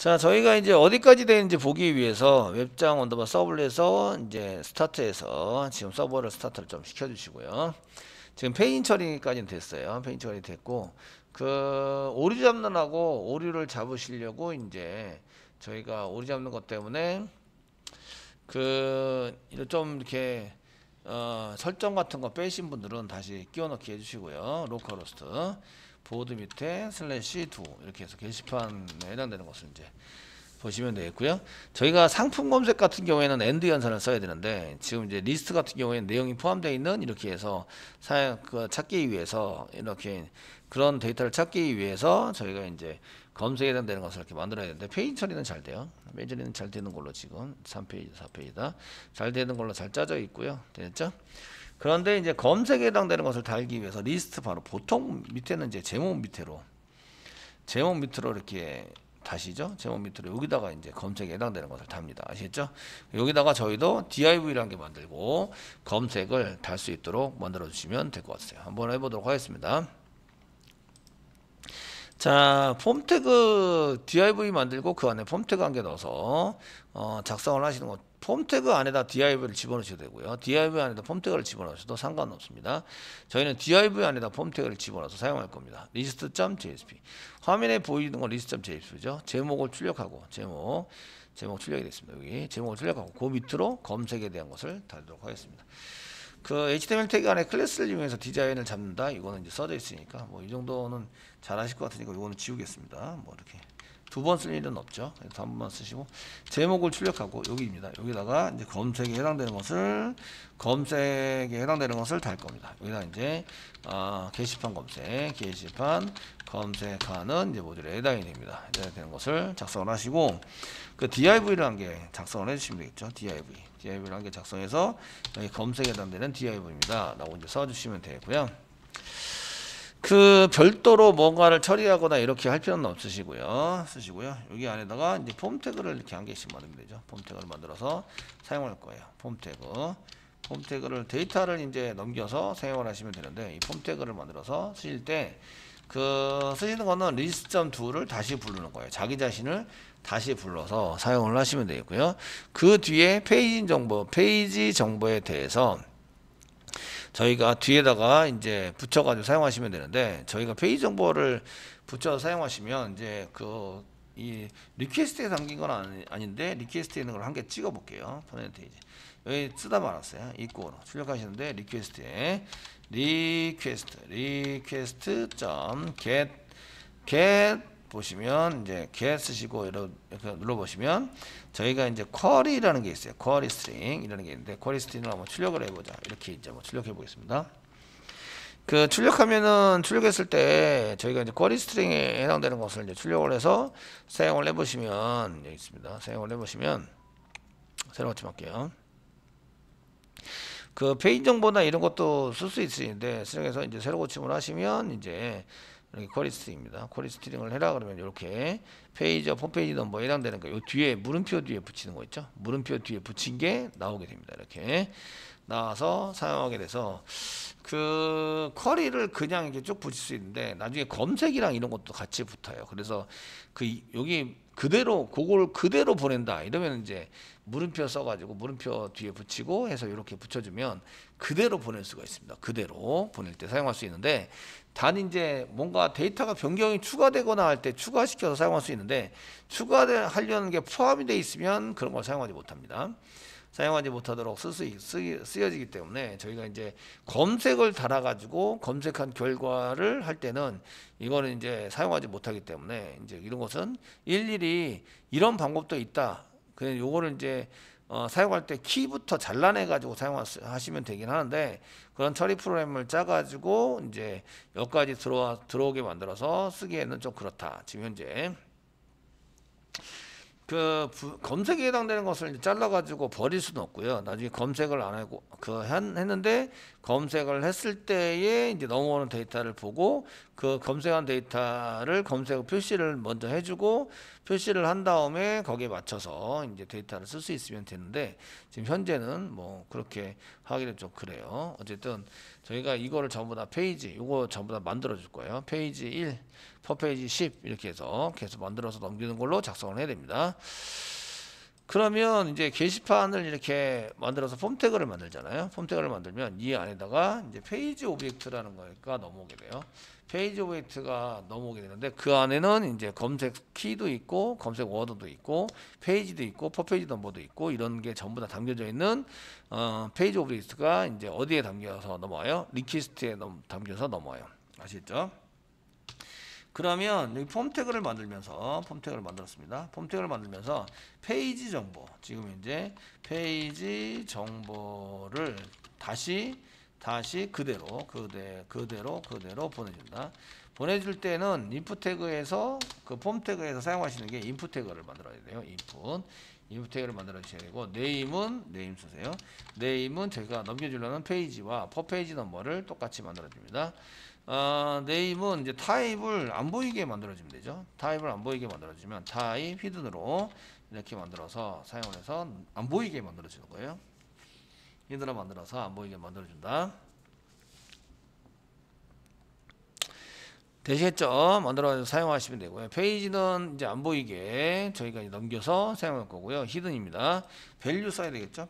자, 저희가 이제 어디까지 되는지 보기 위해서 웹장 언더바 서블에서 이제 스타트해서 지금 서버를 스타트를 좀 시켜주시고요. 지금 페이지 처리까지는 됐어요. 페이지 처리 됐고, 그 오류 잡는 하고 오류를 잡으시려고 이제 저희가 오류 잡는 것 때문에 그 좀 이렇게 설정 같은 거 빼신 분들은 다시 끼워 넣기 해주시고요. 로컬호스트 보드 밑에 /2 이렇게 해서 게시판에 해당되는 것을 이제 보시면 되겠고요. 저희가 상품 검색 같은 경우에는 엔드 연산을 써야 되는데 지금 이제 리스트 같은 경우에는 내용이 포함되어 있는 이렇게 해서 찾기 위해서 이렇게 그런 데이터를 찾기 위해서 저희가 이제 검색에 해당되는 것을 이렇게 만들어야 되는데 페이지 처리는 잘 돼요. 페이지 처리는 잘 되는 걸로 지금 3페이지, 4페이지다 잘 되는 걸로 잘 짜져 있고요. 됐죠? 그런데 이제 검색에 해당되는 것을 달기 위해서 리스트 바로 보통 밑에는 이제 제목 밑으로 이렇게 다시죠. 제목 밑으로 여기다가 이제 검색에 해당되는 것을 답니다. 아시겠죠? 여기다가 저희도 div라는 게 만들고 검색을 달 수 있도록 만들어 주시면 될 것 같아요. 한번 해보도록 하겠습니다. 자, 폼 태그 div 만들고 그 안에 폼 태그 한 개 넣어서 작성을 하시는 것. 폼 태그 안에다 div를 집어넣으셔도 되고요. div 안에다 폼 태그를 집어넣으셔도 상관없습니다. 저희는 div 안에다 폼 태그를 집어넣어서 사용할 겁니다. list.jsp 화면에 보이는 건 list.jsp죠. 제목을 출력하고 제목 출력이 됐습니다. 여기 제목을 출력하고 그 밑으로 검색에 대한 것을 달도록 하겠습니다. 그 HTML 태그 안에 클래스를 이용해서 디자인을 잡는다. 이거는 이제 써져 있으니까 뭐 이 정도는 잘 하실 것 같으니까 이거는 지우겠습니다. 뭐 이렇게 두 번 쓸 일은 없죠. 그래서 한 번만 쓰시고 제목을 출력하고 여기입니다. 여기다가 이제 검색에 해당되는 것을 달 겁니다. 여기다 이제 게시판 검색하는 이제 모듈에 해당이 됩니다. 해당이 되는 것을 작성을 하시고 그 div라는 게 작성을 해주시면 되겠죠. div라는 게 작성해서 여기 검색에 해당되는 div입니다. 라고 이제 써주시면 되고요. 그 별도로 뭔가를 처리하거나 이렇게 할 필요는 없으시고요. 여기 안에다가 이제 폼 태그를 이렇게 한 개씩 만들면 되죠. 폼 태그를 만들어서 사용할 거예요. 폼 태그를 데이터를 이제 넘겨서 사용을 하시면 되는데 이 폼 태그를 만들어서 쓰실 때 쓰시는 거는 list.to를 다시 부르는 거예요. 자기 자신을 다시 불러서 사용을 하시면 되겠고요. 그 뒤에 페이지 정보에 대해서 저희가 뒤에다가 이제 붙여가지고 사용하시면 되는데 저희가 페이지 정보를 붙여서 사용하시면 이제 이 리퀘스트에 담긴 건 아닌데 리퀘스트에 있는 걸 한 개 찍어 볼게요. 퍼센테이지 여기 쓰다 말았어요. 이꼬로 출력하시는데 리퀘스트에 request.get 보시면 이제 get 쓰시고 이렇게 눌러 보시면 저희가 이제 쿼리라는 게 있어요. 쿼리 스트링이라는 게 있는데 쿼리 스트링을 한번 출력을 해보자. 이렇게 이제 한번 출력해 보겠습니다. 그 출력했을 때 저희가 이제 쿼리 스트링에 해당되는 것을 이제 출력을 해서 사용을 해보시면 여기 있습니다. 사용을 해보시면 새로 고침할게요. 그 페이지 정보나 이런 것도 쓸 수 있으신데 수정해서 이제 새로 고침을 하시면 이제 이렇게 쿼리 스트링입니다. 쿼리 스트링을 해라 그러면 이렇게 홈페이지 넘버에 해당되는 거 요 뒤에 물음표 뒤에 붙이는 거 있죠. 물음표 뒤에 붙인 게 나오게 됩니다. 이렇게 나와서 사용하게 돼서 그 쿼리를 그냥 이렇게 쭉 붙일 수 있는데 나중에 검색이랑 이런 것도 같이 붙어요. 그래서 여기 그걸 그대로 보낸다 이러면 이제 물음표 써가지고 물음표 뒤에 붙이고 해서 이렇게 붙여주면 그대로 보낼 수가 있습니다. 그대로 보낼 때 사용할 수 있는데 단 이제 뭔가 데이터가 변경이 추가되거나 할 때 추가시켜서 사용할 수 있는데 추가하려는 게 포함이 되어 있으면 그런 걸 사용하지 못합니다. 사용하지 못하도록 쓰여지기 때문에 저희가 이제 검색을 달아가지고 검색한 결과를 할 때는 이거는 이제 사용하지 못하기 때문에 이제 이런 것은 일일이 이런 방법도 있다. 그냥 요거를 이제 사용할 때 키부터 잘라내 가지고 사용하시면 되긴 하는데 그런 처리 프로그램을 짜 가지고 이제 여기까지 들어오게 만들어서 쓰기에는 좀 그렇다. 지금 현재 검색에 해당되는 것을 이제 잘라가지고 버릴 수는 없고요. 나중에 검색을 안 하고 했는데 검색을 했을 때에 이제 넘어오는 데이터를 보고 그 검색한 데이터를 검색 표시를 먼저 해주고 표시를 한 다음에 거기에 맞춰서 이제 데이터를 쓸 수 있으면 되는데 지금 현재는 뭐 그렇게 하기는 좀 그래요. 어쨌든 저희가 이거를 전부 다 요거 전부 다 만들어 줄 거예요. 페이지 1 퍼 페이지 10 이렇게 해서 계속 만들어서 넘기는 걸로 작성을 해야 됩니다. 그러면 이제 게시판을 이렇게 만들어서 폼 태그를 만들잖아요. 폼 태그를 만들면 이 안에다가 이제 페이지 오브젝트라는 거가 넘어오게 돼요. 페이지 오브젝트가 넘어오게 되는데 그 안에는 이제 검색 키도 있고 검색 워드도 있고 페이지도 있고 퍼 페이지 넘버도 있고 이런 게 전부 다 담겨져 있는 페이지 오브젝트가 이제 어디에 담겨서 넘어와요? 리퀘스트에 담겨서 넘어와요. 아시겠죠? 그러면 여기 폼 태그를 만들면서 폼 태그를 만들었습니다. 폼 태그를 만들면서 페이지 정보, 지금 이제 페이지 정보를 다시 그대로 보내준다. 보내줄 때는 인풋 태그에서 그 폼 태그에서 사용하시는 게 인풋 태그를 만들어야 돼요. 인풋 태그를 만들어 주셔야 되고, 네임 쓰세요. 네임은 제가 넘겨주려는 페이지와 퍼 페이지 넘버를 똑같이 만들어 줍니다. 네임은 이제 타입을 안 보이게 만들어주면 되죠. 타입을 안 보이게 만들어주면 타입 히든으로 이렇게 만들어서 사용을 해서 안 보이게 만들어주는 거예요. 히든으로 만들어서 안 보이게 만들어준다. 되시겠죠? 만들어서 사용하시면 되고요. 페이지는 이제 안 보이게 저희가 넘겨서 사용할 거고요. 히든입니다. 밸류 써야 되겠죠?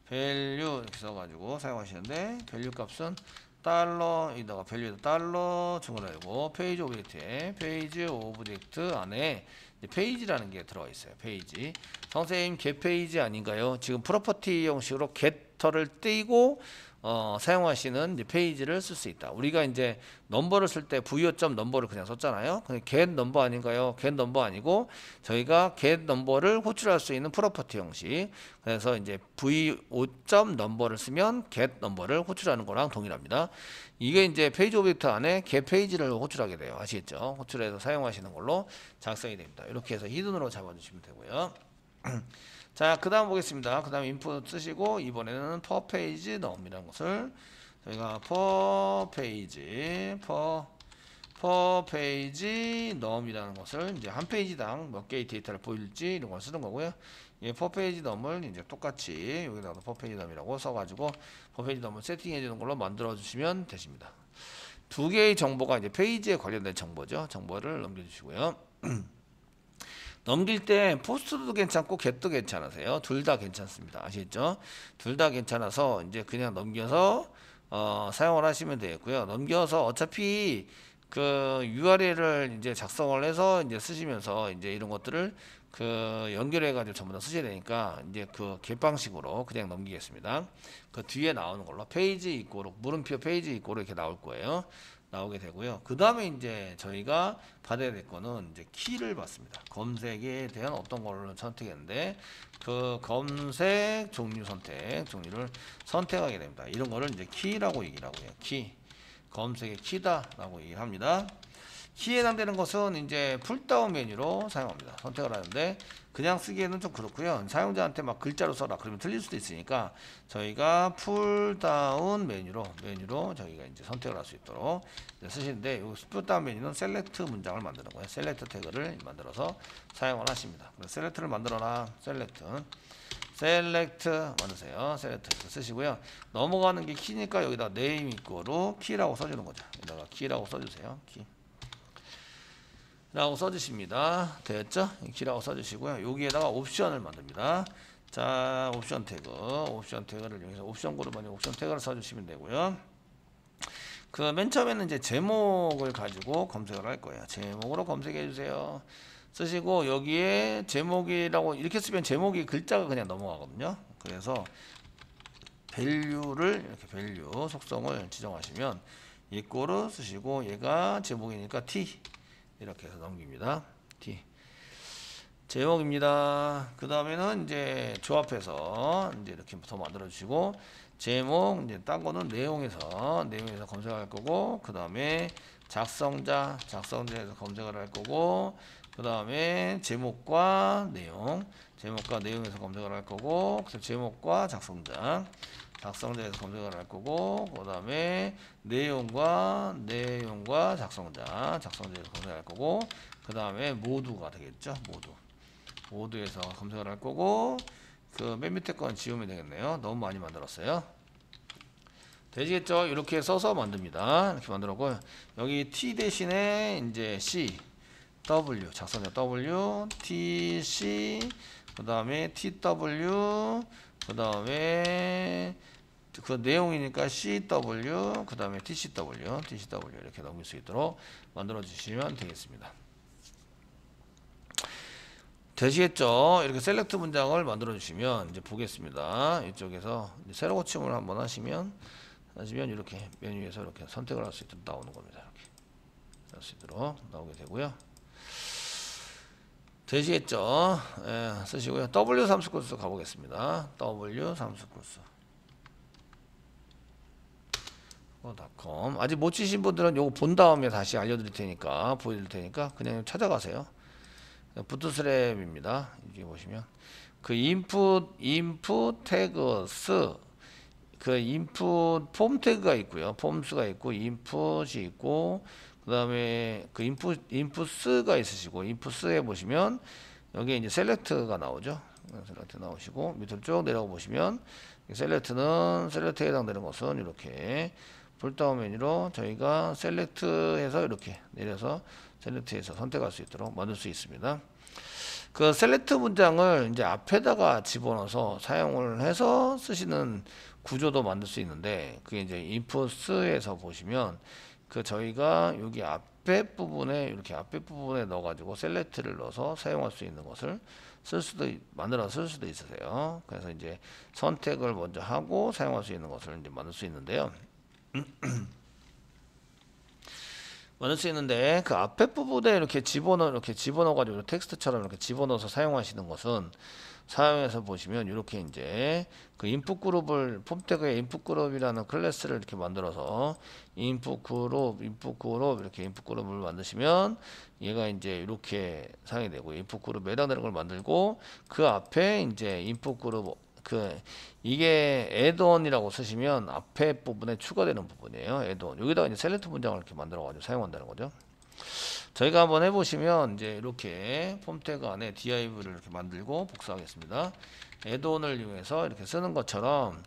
밸류 이렇게 써가지고 사용하시는데, 밸류 값은 달러에다가 밸류에다 달러 중괄하고 페이지 오브젝트 안에 페이지라는 게 들어가 있어요. 페이지. 선생님 get 페이지 아닌가요? 지금 프로퍼티 형식으로 get터를 띄고 사용하시는 이제 페이지를 쓸 수 있다. 우리가 이제 넘버를 쓸 때 v5점 넘버를 그냥 썼잖아요. get 넘버 아닌가요? get 넘버 아니고 저희가 get 넘버를 호출할 수 있는 프로퍼티 형식. 그래서 이제 v5점 넘버를 쓰면 get 넘버를 호출하는 거랑 동일합니다. 이게 이제 페이지 오브젝트 안에 get 페이지를 호출하게 돼요. 아시겠죠? 호출해서 사용하시는 걸로 작성이 됩니다. 이렇게 해서 히든으로 잡아주시면 되고요. 자, 그 다음 보겠습니다. 그 다음 인풋 쓰시고, 이번에는 per page num이라는 것을 저희가 per page num이라는 것을 이제 한 페이지당 몇 개의 데이터를 보일지 이런 걸 쓰는 거고요. 이 per page num을 이제 똑같이 여기다가 per page num이라고 써가지고 per page num을 세팅해 주는 걸로 만들어 주시면 되십니다. 두 개의 정보가 이제 페이지에 관련된 정보죠. 정보를 넘겨주시고요. 넘길 때 포스트도 괜찮고 get도 괜찮으세요. 둘 다 괜찮습니다. 아시겠죠? 둘 다 괜찮아서 이제 그냥 넘겨서 사용을 하시면 되겠고요. 넘겨서 어차피 그 URL을 이제 작성을 해서 이제 쓰시면서 이제 이런 것들을 그 연결해 가지고 전부 다 쓰셔야 되니까 이제 그 get 방식으로 그냥 넘기겠습니다. 그 뒤에 나오는 걸로 페이지 이꼬로 물음표 페이지 이꼬로 이렇게 나올 거예요. 나오게 되고요. 그 다음에 이제 저희가 받아야 될 거는 이제 키를 받습니다. 검색에 대한 어떤 거를 선택했는데 그 검색 종류를 선택하게 됩니다. 이런 거를 이제 키라고 얘기를 하고요. 검색의 키다라고 얘기를 합니다. 키에 해당되는 것은 이제 풀다운 메뉴로 사용합니다. 선택을 하는데 그냥 쓰기에는 좀 그렇고요. 사용자한테 막 글자로 써라 그러면 틀릴 수도 있으니까 저희가 풀다운 메뉴로 저희가 이제 선택을 할 수 있도록 쓰시는데, 이 풀다운 메뉴는 셀렉트 문장을 만드는 거예요. 셀렉트 태그를 만들어서 사용을 하십니다. 셀렉트를 만들어라. 셀렉트 만드세요. 셀렉트 쓰시고요. 넘어가는 게 키니까 여기다 네임 이꼬로 키라고 써주는 거죠. 여기다가 키라고 써주세요. 라고 써주십니다. 되었죠? 키라고 써주시고요. 여기에다가 옵션을 만듭니다. 자, 옵션 태그를 이용해서 옵션 그룹 아니고 옵션 태그를 써주시면 되고요. 그 맨 처음에는 이제 제목을 가지고 검색을 할 거예요. 제목으로 검색해 주세요. 쓰시고 여기에 제목이라고 이렇게 쓰면 제목이 글자가 그냥 넘어가거든요. 그래서 밸류를 이렇게 밸류 속성을 지정하시면 이꼬르 쓰시고 얘가 제목이니까 t 이렇게 해서 넘깁니다. T 제목입니다. 그 다음에는 이제 조합해서 이제 이렇게 더 만들어 주시고, 제목 이제 딴 거는 내용에서 검색할 거고, 그 다음에 작성자에서 검색을 할 거고, 그 다음에 제목과 내용에서 검색을 할 거고, 제목과 작성자에서 검색을 할 거고, 그 다음에 내용과 작성자에서 검색을 할 거고, 그 다음에 모두가 되겠죠. 모두에서 검색을 할 거고, 그 맨 밑에 건 지우면 되겠네요. 너무 많이 만들었어요. 되시겠죠? 이렇게 써서 만듭니다. 이렇게 만들었고 여기 T 대신에 이제 C, W 작성자 W, T, C 그 다음에 TW 그 다음에 그 내용이니까 CW 그 다음에 TCW 이렇게 넘길 수 있도록 만들어 주시면 되겠습니다. 되시겠죠? 이렇게 셀렉트 문장을 만들어 주시면 이제 보겠습니다. 이쪽에서 이제 새로 고침을 한번 하시면 이렇게 메뉴에서 이렇게 선택을 할 수 있도록 나오는 겁니다. 이렇게 할 수 있도록 나오게 되고요. 되시겠죠? 예, 쓰시고요. W 함수 코스 가보겠습니다. W 함수 코스 .com 아직 못 치신 분들은 요거 본 다음에 다시 알려드릴 테니까 보여드릴 테니까 그냥 찾아가세요. 부트스트랩입니다. 여기 보시면 그 인풋 태그스 그 인풋 폼 태그가 있고요. 폼스가 있고 인풋이 있고 그 다음에 그 인풋스가 있으시고 인풋스에 보시면 여기 이제 셀렉트가 나오죠. 셀렉트 나오시고 밑으로 쭉 내려가 보시면 셀렉트는 셀렉트에 해당되는 것은 이렇게 풀다운 메뉴로 저희가 셀렉트해서 이렇게 내려서 셀렉트해서 선택할 수 있도록 만들 수 있습니다. 그 셀렉트 문장을 이제 앞에다가 집어넣어서 사용을 해서 쓰시는 구조도 만들 수 있는데 그게 이제 인풋스에서 보시면 그 저희가 여기 앞에 부분에 이렇게 앞에 부분에 넣어가지고 셀렉트를 넣어서 사용할 수 있는 것을 만들어서 쓸 수도 있으세요. 그래서 이제 선택을 먼저 하고 사용할 수 있는 것을 이제 만들 수 있는데요. 만들 수 있는데 그 앞에 부분에 이렇게 집어넣어가지고 텍스트처럼 이렇게 집어넣어서 사용하시는 것은 사용해서 보시면 이렇게 이제 그 인풋 그룹을 폼 태그의 인풋 그룹이라는 클래스를 이렇게 만들어서 인풋 그룹 이렇게 인풋 그룹을 만드시면 얘가 이제 이렇게 사용이 되고 인풋 그룹에 해당되는 걸 만들고 그 앞에 이제 인풋 그룹 이게 애드온이라고 쓰시면 앞에 부분에 추가되는 부분이에요. 애드온 여기다가 이제 셀렉트 문장을 이렇게 만들어 가지고 사용한다는 거죠. 저희가 한번 해보시면 이제 이렇게 폼 태그 안에 div를 이렇게 만들고 복사하겠습니다. 애드온을 이용해서 이렇게 쓰는 것처럼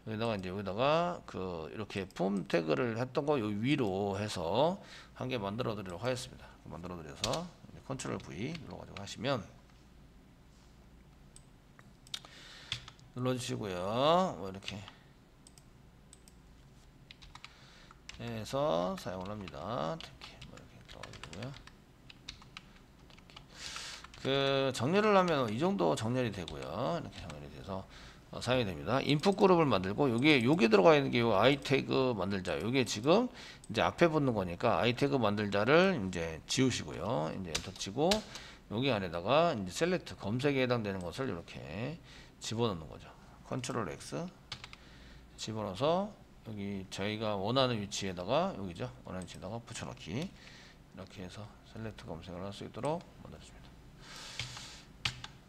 여기다가 그 이렇게 폼 태그를 했던 거 요 위로 해서 한 개 만들어 드리도록 하겠습니다. 만들어 드려서 컨트롤 V 눌러 가지고 하시면 눌러주시고요. 뭐 이렇게 해서 사용을 합니다. 이렇게 넣어주고요. 그 정렬을 하면 이 정도 정렬이 되고요. 이렇게 정렬이 돼서 사용이 됩니다. 인풋 그룹을 만들고 여기 들어가 있는 게 요 i 태그 만들자. 요게 지금 이제 앞에 붙는 거니까 i 태그 만들자를 이제 지우시고요. 이제 엔터 치고 여기 안에다가 이제 셀렉트 검색에 해당되는 것을 이렇게 집어넣는 거죠. 컨트롤 X 집어넣어서 여기 저희가 원하는 위치에다가 여기죠. 원하는 위치에다가 붙여넣기 이렇게 해서 셀렉트 검색을 할 수 있도록 만들어줍니다.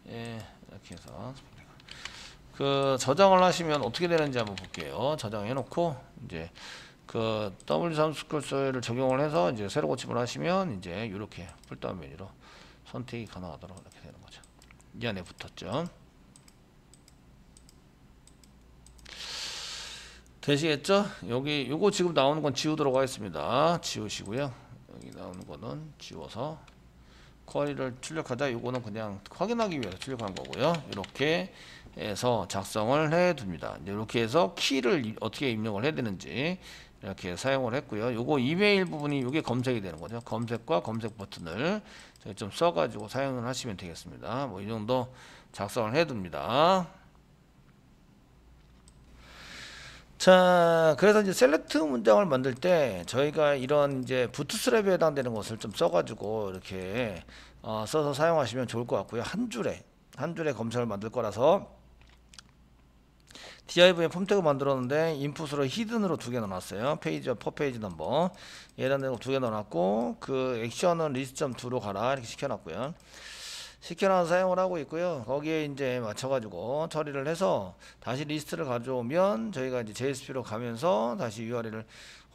예, 이렇게 해서 그 저장을 하시면 어떻게 되는지 한번 볼게요. 저장해 놓고 이제 그 W3 스쿨스를 적용을 해서 이제 새로 고침을 하시면 이제 이렇게 풀다운 메뉴로 선택이 가능하도록 이렇게 되는 거죠. 이 안에 붙었죠. 되시겠죠? 여기 요거 지금 나오는 건 지우도록 하겠습니다. 지우시고요. 여기 나오는 거는 지워서 쿼리를 출력하자. 요거는 그냥 확인하기 위해서 출력한 거고요. 이렇게 해서 작성을 해 둡니다. 이렇게 해서 키를 어떻게 입력을 해야 되는지 이렇게 사용을 했고요. 요거 이메일 부분이 요게 검색이 되는 거죠. 검색과 검색 버튼을 좀 써가지고 사용을 하시면 되겠습니다. 뭐 이 정도 작성을 해 둡니다. 자, 그래서 이제 셀렉트 문장을 만들 때 저희가 이런 이제 부트스트랩에 해당되는 것을 좀 써가지고 이렇게 써서 사용하시면 좋을 것 같고요. 한 줄에 검색을 만들 거라서 div에 폼 태그 만들었는데 인풋으로 히든으로 2개 넣어놨어요. 페이지와 퍼페이지 넘버 해당되는 거 2개 넣어놨고 그 액션은 리스트.2로 가라 이렇게 시켜놨고요. 시켜놔서 사용을 하고 있고요. 거기에 이제 맞춰가지고 처리를 해서 다시 리스트를 가져오면 저희가 이제 JSP로 가면서 다시 URL을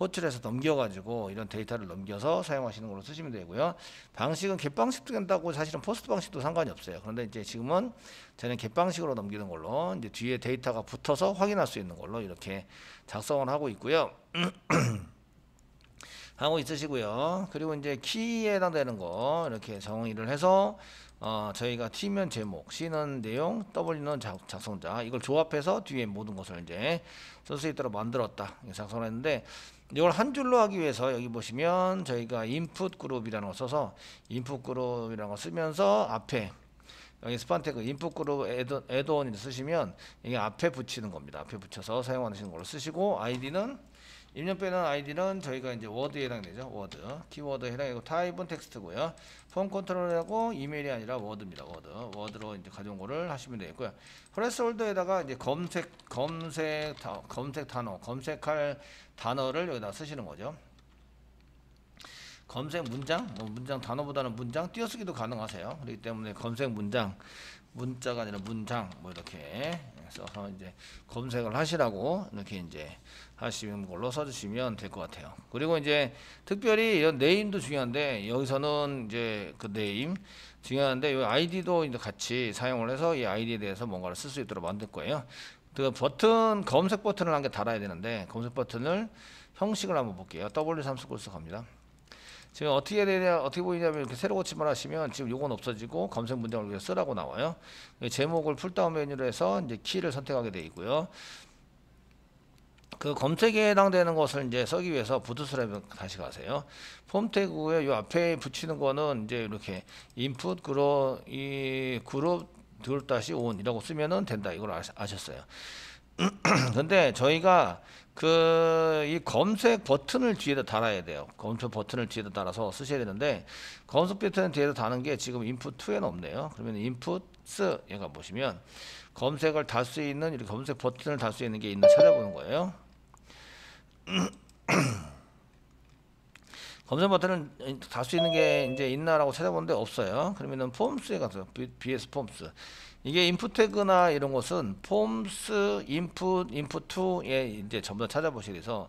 호출해서 넘겨가지고 이런 데이터를 넘겨서 사용하시는 걸로 쓰시면 되고요. 방식은 겟 방식도 된다고 사실은 포스트 방식도 상관이 없어요. 그런데 이제 지금은 저는 겟 방식으로 넘기는 걸로 이제 뒤에 데이터가 붙어서 확인할 수 있는 걸로 이렇게 작성을 하고 있고요. 하고 있으시고요. 그리고 이제 키에 해당되는 거 이렇게 정의를 해서 저희가 T면 제목, C는 내용, W는 작성자 이걸 조합해서 뒤에 모든 것을 이제 쓸 수 있도록 만들었다 작성을 했는데 이걸 한 줄로 하기 위해서 여기 보시면 저희가 인풋 그룹이라는 걸 써서 인풋 그룹이라는 걸 쓰면서 앞에 여기 스판 태그 인풋 그룹 애드온을 쓰시면 이게 앞에 붙이는 겁니다. 앞에 붙여서 사용하시는 걸로 쓰시고 아이디는 입력되는 아이디는 저희가 이제 워드에 해당되죠. 워드 키워드에 해당되고 타입은 텍스트고요. 폼 컨트롤하고 이메일이 아니라 워드입니다. 워드로 이제 가져온 거를 하시면 되겠고요. 플래스홀더에다가 이제 검색할 단어를 여기다 쓰시는 거죠. 검색 문장, 문장 단어보다는 문장 띄어쓰기도 가능하세요. 그렇기 때문에 검색 문장, 문자가 아니라 문장 이렇게 써서 이제 검색을 하시라고 이렇게 이제 하시는 걸로 써주시면 될 것 같아요. 그리고 이제 특별히 이런 네임도 중요한데 여기서는 이제 그 네임 중요한데 이 아이디도 이제 같이 사용을 해서 이 아이디에 대해서 뭔가를 쓸 수 있도록 만들 거예요. 그 버튼 검색 버튼을 한 개 달아야 되는데 검색 버튼을 형식을 한번 볼게요. W3 쓰고 갑니다. 지금 어떻게 되냐, 어떻게 보이냐면 이렇게 새로 고침을 하시면 지금 요건 없어지고 검색 문장을 위해 쓰라고 나와요. 제목을 풀다운 메뉴로 해서 이제 키를 선택하게 되어 있고요. 그 검색에 해당되는 것을 이제 쓰기 위해서 부트스트랩 다시 가세요. 폼 태그에 요 앞에 붙이는 거는 이제 이렇게 인풋 그룹 둘-온이라고 쓰면은 된다. 이걸 아셨어요. 근데 저희가 이 검색 버튼을 뒤에다 달아야 돼요. 검색 버튼을 뒤에다 달아서 쓰셔야 되는데 검색 버튼 뒤에다 다는 게 지금 인풋 2에는 없네요. 그러면 인풋스 얘가 보시면 검색을 달 수 있는 이렇게 검색 버튼을 달 수 있는 게 있나 찾아보는 거예요. 검색 버튼을 달 수 있는 게 이제 있나라고 찾아보는데 없어요. 그러면은 폼스에 가서 BS 폼스 이게 인풋 태그나 이런 것은 폼스 인풋 2에 이제 전부 다 찾아보시게 돼서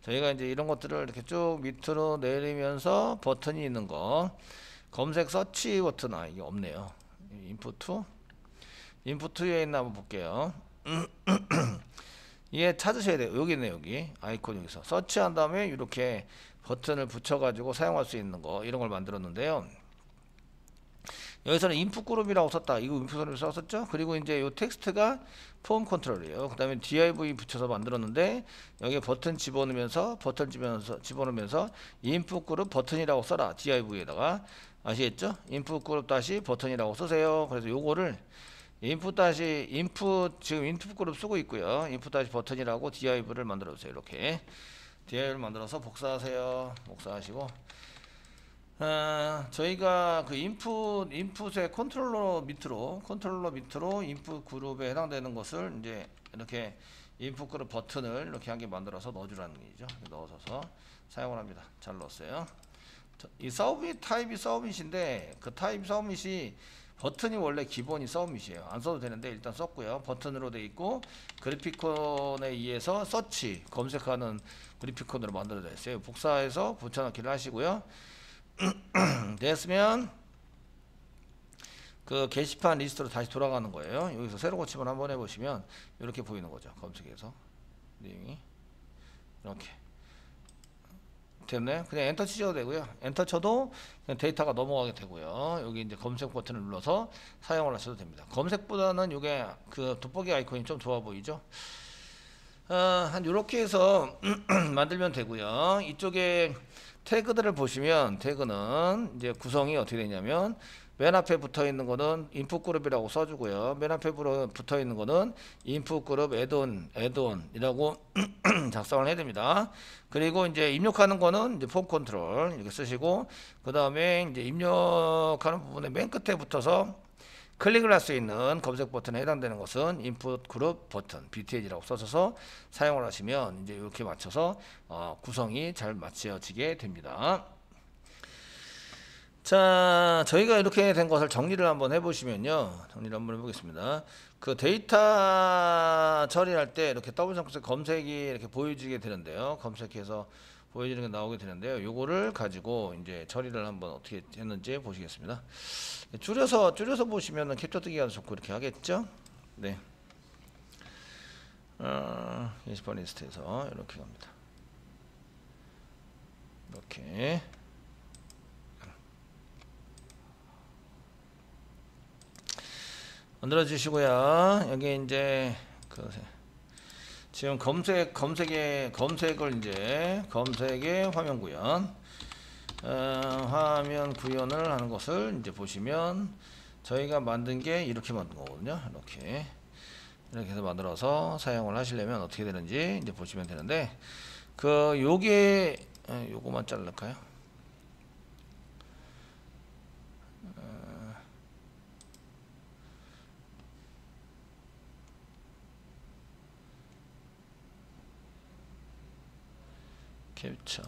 저희가 이제 이런 것들을 이렇게 쭉 밑으로 내리면서 버튼이 있는 거 검색 서치 버튼 이게 없네요. 인풋 2에 있나 한번 볼게요. 이게 찾으셔야 돼요. 여기 있네. 여기 아이콘 여기서 서치한 다음에 이렇게 버튼을 붙여가지고 사용할 수 있는 거 이런 걸 만들었는데요. 여기서는 인풋 그룹이라고 썼다. 이거 인풋 그룹을 썼었죠. 그리고 이제 이 텍스트가 폼 컨트롤이에요. 그 다음에 div 붙여서 만들었는데 여기에 버튼 집어넣으면서 인풋 그룹 버튼이라고 써라. div에다가 아시겠죠? 인풋 그룹 다시 버튼이라고 쓰세요. 그래서 요거를 인풋 지금 인풋 그룹 쓰고 있고요. 인풋 다시 버튼이라고 div를 만들어 주세요. 이렇게 div를 만들어서 복사하세요. 복사하시고 저희가 그 인풋의 컨트롤러 밑으로 인풋 그룹에 해당되는 것을 이제 이렇게 인풋 그룹 버튼을 이렇게 한 개 만들어서 넣어주라는 얘기죠. 넣어서 사용을 합니다. 잘 넣었어요. 이 서브밋 타입이 서브밋인데 그 타입 서브밋이 버튼이 원래 기본이 서브밋이에요. 안 써도 되는데 일단 썼고요. 버튼으로 돼 있고 그래피콘에 의해서 서치 검색하는 그래피콘으로 만들어져 있어요. 복사해서 붙여넣기를 하시고요. 됐으면 그 게시판 리스트로 다시 돌아가는 거예요. 여기서 새로 고침을 한번 해보시면 이렇게 보이는 거죠. 검색해서 내용이 이렇게 됐네. 그냥 엔터 치셔도 되고요. 엔터 쳐도 그냥 데이터가 넘어가게 되고요. 여기 이제 검색 버튼을 눌러서 사용을 하셔도 됩니다. 검색보다는 이게 그 돋보기 아이콘이 좀 좋아 보이죠. 한 요렇게 해서 만들면 되고요. 이쪽에 태그들을 보시면 태그는 이제 구성이 어떻게 되냐면 맨 앞에 붙어 있는 거는 인풋 그룹이라고 써주고요. 맨 앞에 붙어 있는 거는 인풋 그룹 애드온이라고 작성을 해야 됩니다. 그리고 이제 입력하는 거는 이제 폼 컨트롤 이렇게 쓰시고 그 다음에 이제 입력하는 부분에 맨 끝에 붙어서 클릭을 할 수 있는 검색 버튼에 해당되는 것은 인풋 그룹 버튼 BTH라고 써서 사용을 하시면 이제 이렇게 맞춰서 구성이 잘 맞춰지게 됩니다. 자, 저희가 이렇게 된 것을 정리를 한번 해보시면요. 정리를 한번 해보겠습니다. 그 데이터 처리할 때 이렇게 더블 검색이 이렇게 보여지게 되는데요. 검색해서 보여지는 게 나오게 되는데요. 요거를 가지고 이제 처리를 한번 어떻게 했는지 보시겠습니다. 줄여서 보시면은 캡처 뜨기가 좋고 이렇게 하겠죠. 네. 게시판 리스트에서 이렇게 갑니다. 이렇게 만들어 주시고요. 여기 이제 지금 검색을 이제 검색의 화면 구현, 화면 구현을 하는 것을 이제 보시면 저희가 만든 게 이렇게 만든 거거든요. 이렇게 해서 만들어서 사용을 하시려면 어떻게 되는지 이제 보시면 되는데, 요거만 자를까요? 캡처.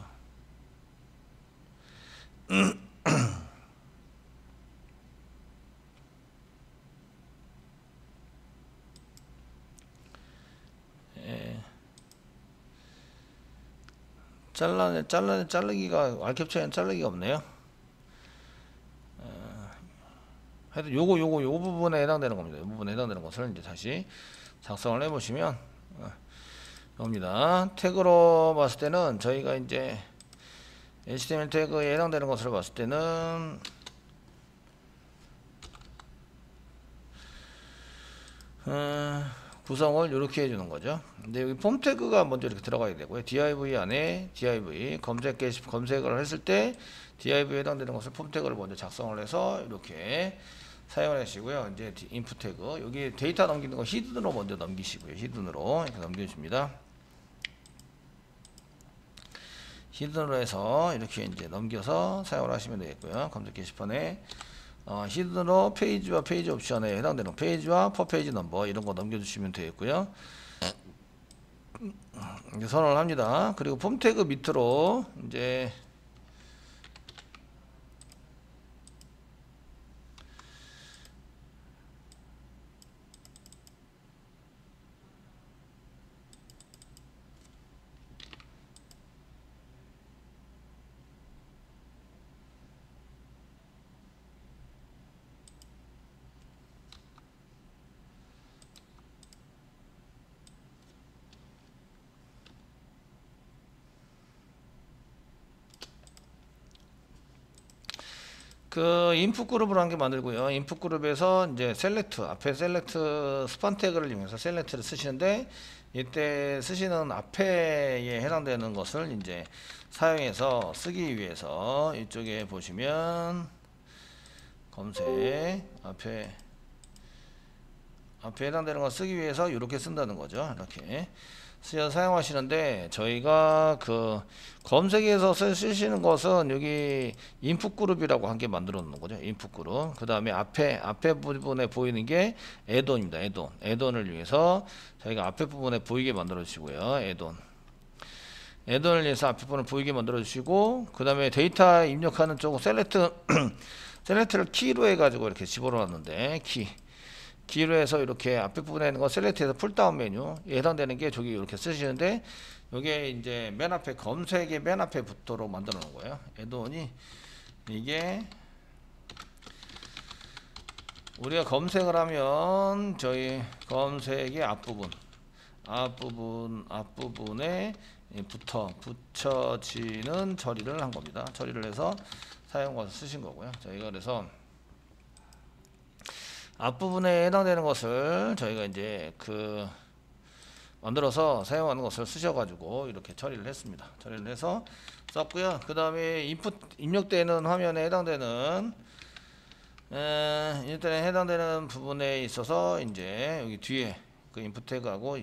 자르기가 알캡처에는 자르기가 없네요. 하여튼 요 부분에 해당되는 겁니다. 이 부분에 해당되는 것을 이제 다시 작성을 해보시면 겁니다. 태그로 봤을 때는 저희가 이제 HTML 태그에 해당되는 것을 봤을 때는 구성을 이렇게 해주는 거죠. 근데 여기 폼 태그가 먼저 이렇게 들어가야 되고요. div 안에 div 검색을 했을 때 div에 해당되는 것을 폼 태그를 먼저 작성을 해서 이렇게 사용을 하시고요. 이제 인풋 태그 여기 데이터 넘기는 거 히든으로 먼저 넘기시고요. 히든으로 이렇게 넘겨줍니다. 히든으로 해서 이렇게 이제 넘겨서 사용을 하시면 되겠고요. 검색 게시판에 히든으로 페이지와 페이지 옵션에 해당되는 페이지와 퍼페이지 넘버 이런 거 넘겨주시면 되겠고요. 이제 선언을 합니다. 그리고 폼 태그 밑으로 이제 인풋 그룹을 한 개 만들고요. 인풋 그룹에서 이제 셀렉트 앞에 셀렉트 스판 태그를 이용해서 셀렉트를 쓰시는데, 이때 쓰시는 앞에에 해당되는 것을 이제 사용해서 쓰기 위해서 이쪽에 보시면 검색 앞에 해당되는 걸 쓰기 위해서 이렇게 쓴다는 거죠. 이렇게 쓰셔서 사용하시는데, 저희가 검색에서 쓰시는 것은 여기 인풋 그룹이라고 한 개 만들어 놓는 거죠. 인풋 그룹. 그 다음에 앞에 부분에 보이는 게 애돈입니다. 애돈을 위해서 저희가 앞에 부분에 보이게 만들어 주시고요. 애돈을 위해서 앞에 부분을 보이게 만들어 주시고, 그 다음에 데이터 입력하는 쪽 셀렉트를 키로 해가지고 이렇게 집어넣어 놨는데, 키로 해서 이렇게 앞에 부분에 있는 거 셀렉트해서 풀다운 메뉴에 해당되는 게 저기 이렇게 쓰시는데, 요게 이제 맨 앞에 검색의 맨 앞에 붙도록 만들어 놓은 거예요. 애돈이 이게 우리가 검색을 하면 저희 검색의 앞부분에 붙여지는 처리를 한 겁니다. 처리를 해서 사용해서 쓰신 거고요. 저희가 그래서 앞부분에 해당되는 것을 저희가 이제 만들어서 사용하는 것을 쓰셔가지고 이렇게 처리를 했습니다. 처리를 해서 썼고요. 그 다음에 입력되는 화면에 해당되는 부분에 있어서 이제 여기 뒤에 인풋 태그하고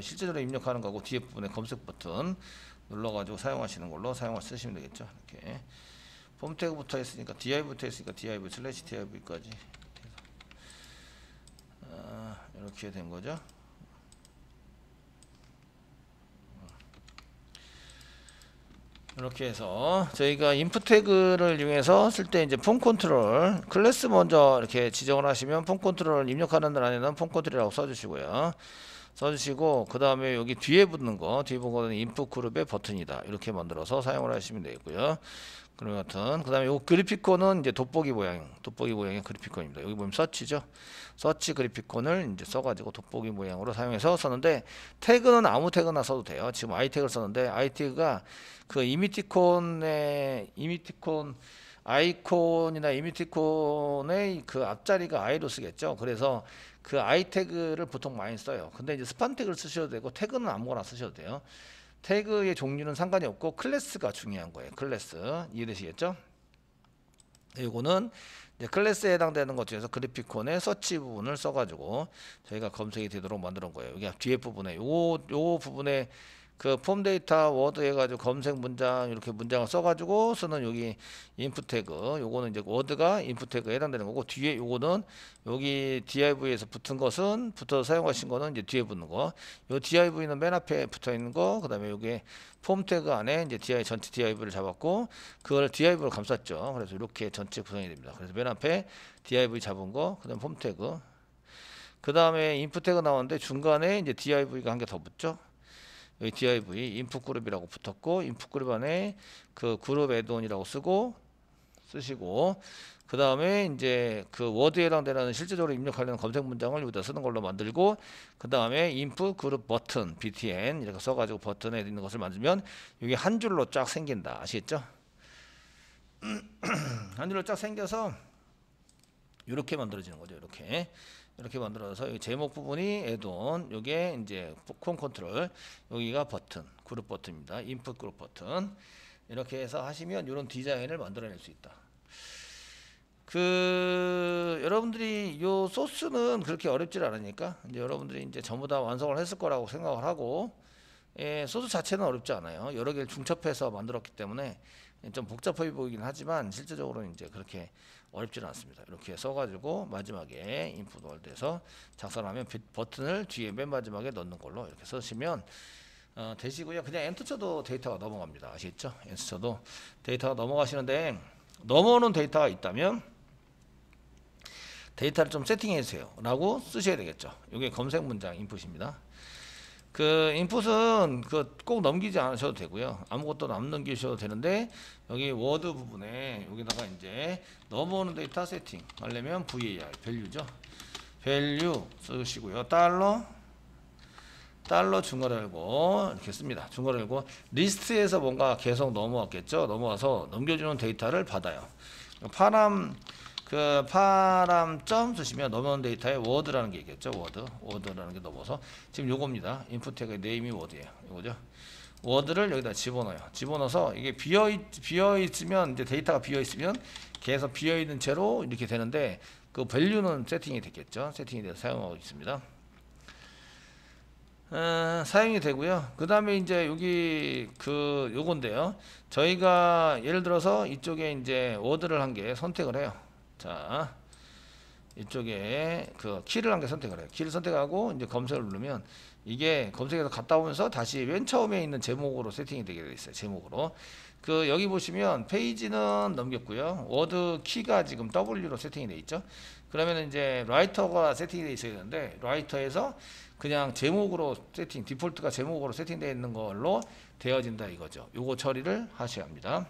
실제로 입력하는 거하고 뒤에 부분에 검색 버튼 눌러가지고 사용하시는 걸로 쓰시면 되겠죠. 이렇게 폼 태그부터 했으니까 div부터 했으니까 div/div까지 이렇게 된 거죠. 이렇게 해서 저희가 인풋 태그를 이용해서 쓸 때 이제 폼 컨트롤 클래스 먼저 이렇게 지정을 하시면 폼 컨트롤 입력하는 欄에는 폼 컨트롤이라고 써주시고요. 써주시고, 그 다음에 여기 뒤에 붙는 거는 인풋 그룹의 버튼이다. 이렇게 만들어서 사용을 하시면 되겠고요. 그런 같은. 그 다음에 요 그래피콘은 이제 돋보기 모양의 그래피콘입니다. 여기 보면 서치죠. 서치 그래피콘을 이제 써가지고 돋보기 모양으로 사용해서 썼는데, 태그는 아무 태그나 써도 돼요. 지금 i 태그를 썼는데, i 태그가 그 이미티콘 아이콘이나 이미티콘의 그 앞자리가 i로 쓰겠죠. 그래서 그 i 태그를 보통 많이 써요. 근데 이제 스판 태그를 쓰셔도 되고, 태그는 아무거나 쓰셔도 돼요. 태그의 종류는 상관이 없고 클래스가 중요한 거예요. 클래스 이해되시겠죠? 이거는 이제 클래스에 해당되는 것 중에서 그래피콘의 서치 부분을 써가지고 저희가 검색이 되도록 만드는 거예요. 여기 뒤에 부분에 요 부분에 그 폼 데이터 워드 해가지고 검색 문장 이렇게 문장을 써가지고 쓰는 여기 인풋 태그, 요거는 이제 워드가 인풋 태그에 해당되는 거고, 뒤에 요거는 여기 div에서 붙은 것은 붙어서 사용하신 거는 이제 뒤에 붙는 거. 요 div는 맨 앞에 붙어 있는 거. 그다음에 여기 폼 태그 안에 이제 div 전체 div를 잡았고, 그걸 div로 감쌌죠. 그래서 이렇게 전체 구성이 됩니다. 그래서 맨 앞에 div 잡은 거, 그다음 폼 태그, 그다음에 인풋 태그 나오는데 중간에 이제 div가 한 개 더 붙죠. 여기 div 인풋 그룹이라고 붙었고, 인풋 그룹 안에 그 그룹 애드온이라고 쓰시고, 그 다음에 이제 그 워드에 해당되는 실제적으로 입력하려는 검색 문장을 여기다 쓰는 걸로 만들고, 그 다음에 인풋 그룹 버튼 btn 이렇게 써가지고 버튼에 있는 것을 만들면 이게 한 줄로 쫙 생긴다. 아시겠죠? 한 줄로 쫙 생겨서 이렇게 만들어지는 거죠. 이렇게 만들어서 여기 제목 부분이 애드온, 요게 이제 콤 컨트롤, 여기가 버튼, 그룹 버튼입니다. 인풋 그룹 버튼. 이렇게 해서 하시면 이런 디자인을 만들어낼 수 있다. 여러분들이 요 소스는 그렇게 어렵지 않으니까 이제 여러분들이 이제 전부 다 완성을 했을 거라고 생각을 하고, 소스 자체는 어렵지 않아요. 여러 개를 중첩해서 만들었기 때문에 좀 복잡해 보이긴 하지만 실제적으로 이제 그렇게 어렵지는 않습니다. 이렇게 써가지고 마지막에 인풋 월드에서 작성을 하면 버튼을 뒤에 맨 마지막에 넣는 걸로 이렇게 쓰시면 되시고요. 그냥 엔터 쳐도 데이터가 넘어갑니다. 아시겠죠? 엔터 쳐도 데이터가 넘어가시는데, 넘어오는 데이터가 있다면 데이터를 좀 세팅해 주세요 라고 쓰셔야 되겠죠. 이게 검색 문장 인풋입니다. 그 인풋은 꼭 넘기지 않으셔도 되고요. 아무것도 안 넘기셔도 되는데, 여기 워드 부분에 여기다가 이제 넘어오는 데이터 세팅 하려면 var 밸류죠. 밸류 쓰시고요. 달러 중괄호 열고 이렇게 씁니다. 중괄호 열고 리스트에서 뭔가 계속 넘어왔겠죠. 넘어와서 넘겨주는 데이터를 받아요. 파람 점 쓰시면 넘어오는 데이터에 워드라는 게 있겠죠. 워드라는 게 넘어서 지금 요겁니다. 인풋 태그의 네임이 워드예요. 요거죠. 워드를 여기다 집어넣어서 이게 비어 있으면 이제 데이터가 비어 있으면 계속 비어 있는 채로 이렇게 되는데, 그 밸류는 세팅이 됐겠죠. 세팅이 돼서 사용하고 있습니다. 사용이 되고요. 그 다음에 이제 여기 요건데요. 저희가 예를 들어서 이쪽에 이제 워드를 한 개 선택을 해요. 자, 이쪽에 그 키를 한 개 선택을 해요. 키를 선택하고 이제 검색을 누르면 이게 검색에서 갔다 오면서 다시 맨 처음에 있는 제목으로 세팅이 되게 돼 있어요. 제목으로. 여기 보시면 페이지는 넘겼고요. 워드 키가 지금 W로 세팅이 돼 있죠. 그러면 이제 라이터가 세팅이 돼 있어야 되는데, 라이터에서 그냥 제목으로 디폴트가 제목으로 세팅되어 있는 걸로 되어진다 이거죠. 요거 처리를 하셔야 합니다.